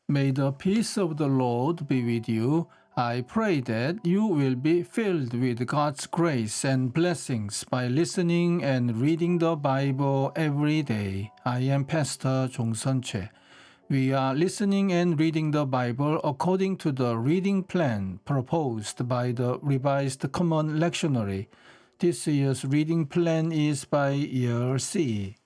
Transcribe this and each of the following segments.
May the peace of the Lord be with you. I pray that you will be filled with God's grace and blessings by listening and reading the Bible every day. I am Pastor 종선채. We are listening and reading the Bible according to the reading plan proposed by the Revised Common Lectionary. This year's reading plan is by year C.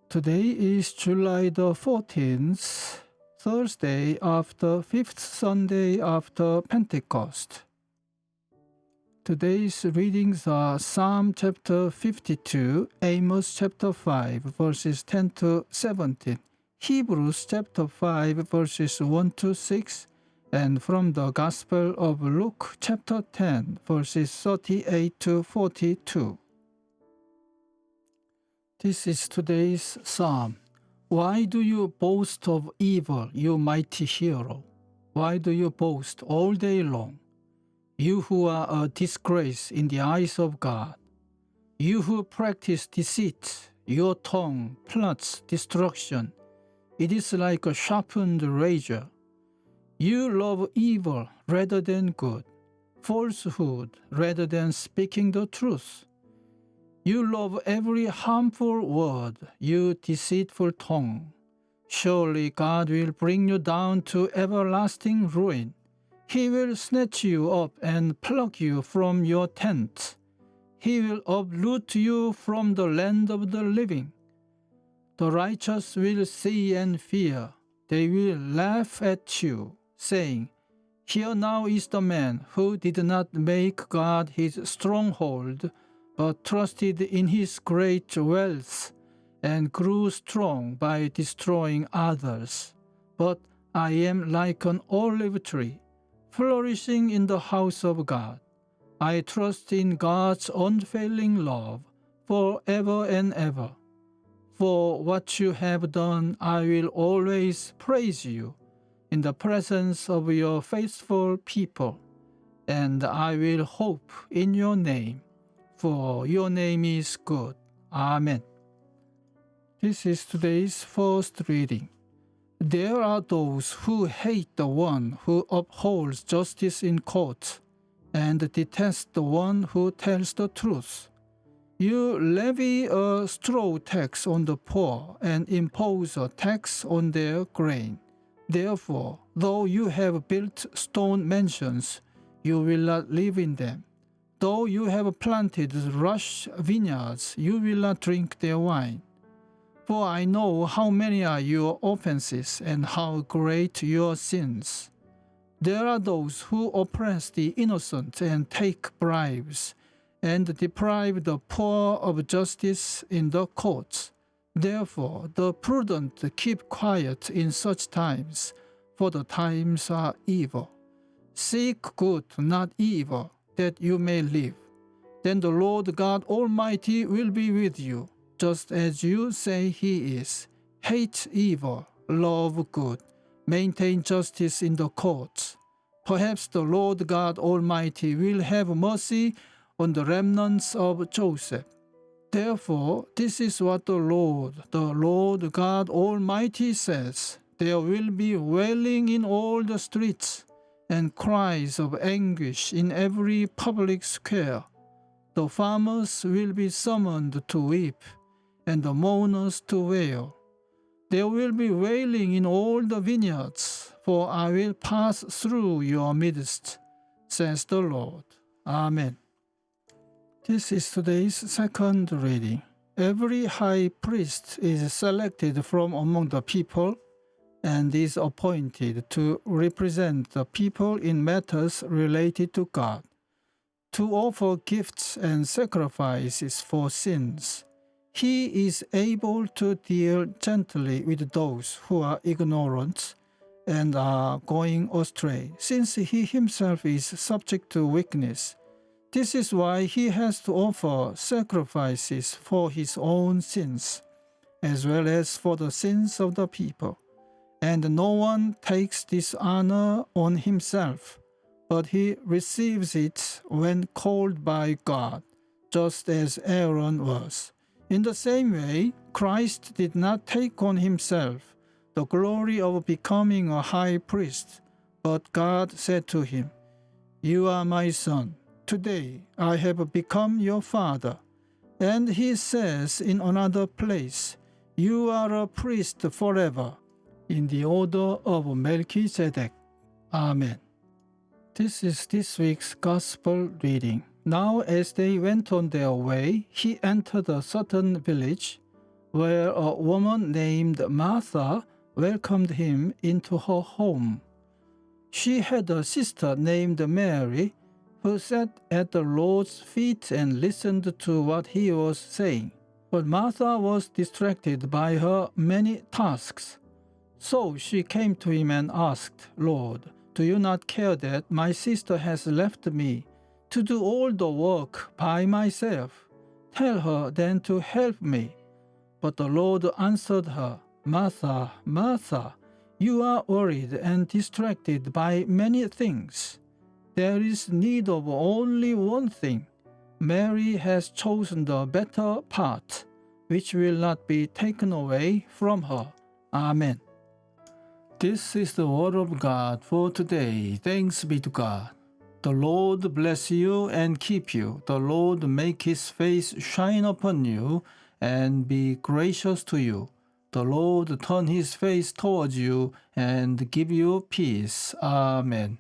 Today is July the 14th. Thursday after fifth Sunday after Pentecost. Today's readings are Psalm chapter 52, Amos chapter 5, verses 10 to 17, Hebrews chapter 5, verses 1 to 6, and from the Gospel of Luke chapter 10, verses 38 to 42. This is today's Psalm. Why do you boast of evil, you mighty hero? Why do you boast all day long? You who are a disgrace in the eyes of God. You who practice deceit, your tongue plots destruction. It is like a sharpened razor. You love evil rather than good, falsehood rather than speaking the truth. You love every harmful word, you deceitful tongue. Surely God will bring you down to everlasting ruin. He will snatch you up and pluck you from your tent. He will uproot you from the land of the living. The righteous will see and fear. They will laugh at you, saying, Here now is the man who did not make God his stronghold, but trusted in his great wealth and grew strong by destroying others. But I am like an olive tree, flourishing in the house of God. I trust in God's unfailing love forever and ever. For what you have done, I will always praise you in the presence of your faithful people, and I will hope in your name. For your name is good. Amen. This is today's first reading. There are those who hate the one who upholds justice in court and detest the one who tells the truth. You levy a straw tax on the poor and impose a tax on their grain. Therefore, though you have built stone mansions, you will not live in them. Though you have planted rush vineyards, you will not drink their wine. For I know how many are your offenses and how great your sins. There are those who oppress the innocent and take bribes, and deprive the poor of justice in the courts. Therefore, the prudent keep quiet in such times, for the times are evil. Seek good, not evil, that you may live. Then the Lord God Almighty will be with you, just as you say He is. Hate evil, love good, maintain justice in the courts. Perhaps the Lord God Almighty will have mercy on the remnants of Joseph. Therefore, this is what the Lord God Almighty says. There will be wailing in all the streets, and cries of anguish in every public square. The farmers will be summoned to weep, and the mourners to wail. There will be wailing in all the vineyards, for I will pass through your midst, says the Lord. Amen. This is today's second reading. Every high priest is selected from among the people and is appointed to represent the people in matters related to God, to offer gifts and sacrifices for sins. He is able to deal gently with those who are ignorant and are going astray, since he himself is subject to weakness. This is why he has to offer sacrifices for his own sins, as well as for the sins of the people. And no one takes this honor on himself, but he receives it when called by God, just as Aaron was. In the same way, Christ did not take on himself the glory of becoming a high priest. But God said to him, "You are my son. Today I have become your father." And he says in another place, "You are a priest forever, in the order of Melchizedek." Amen. This is this week's Gospel reading. Now as they went on their way, he entered a certain village, where a woman named Martha welcomed him into her home. She had a sister named Mary, who sat at the Lord's feet and listened to what he was saying. But Martha was distracted by her many tasks. So she came to him and asked, "Lord, do you not care that my sister has left me to do all the work by myself? Tell her then to help me." But the Lord answered her, "Martha, Martha, you are worried and distracted by many things. There is need of only one thing. Mary has chosen the better part, which will not be taken away from her." Amen. This is the word of God for today. Thanks be to God. The Lord bless you and keep you. The Lord make his face shine upon you and be gracious to you. The Lord turn his face towards you and give you peace. Amen.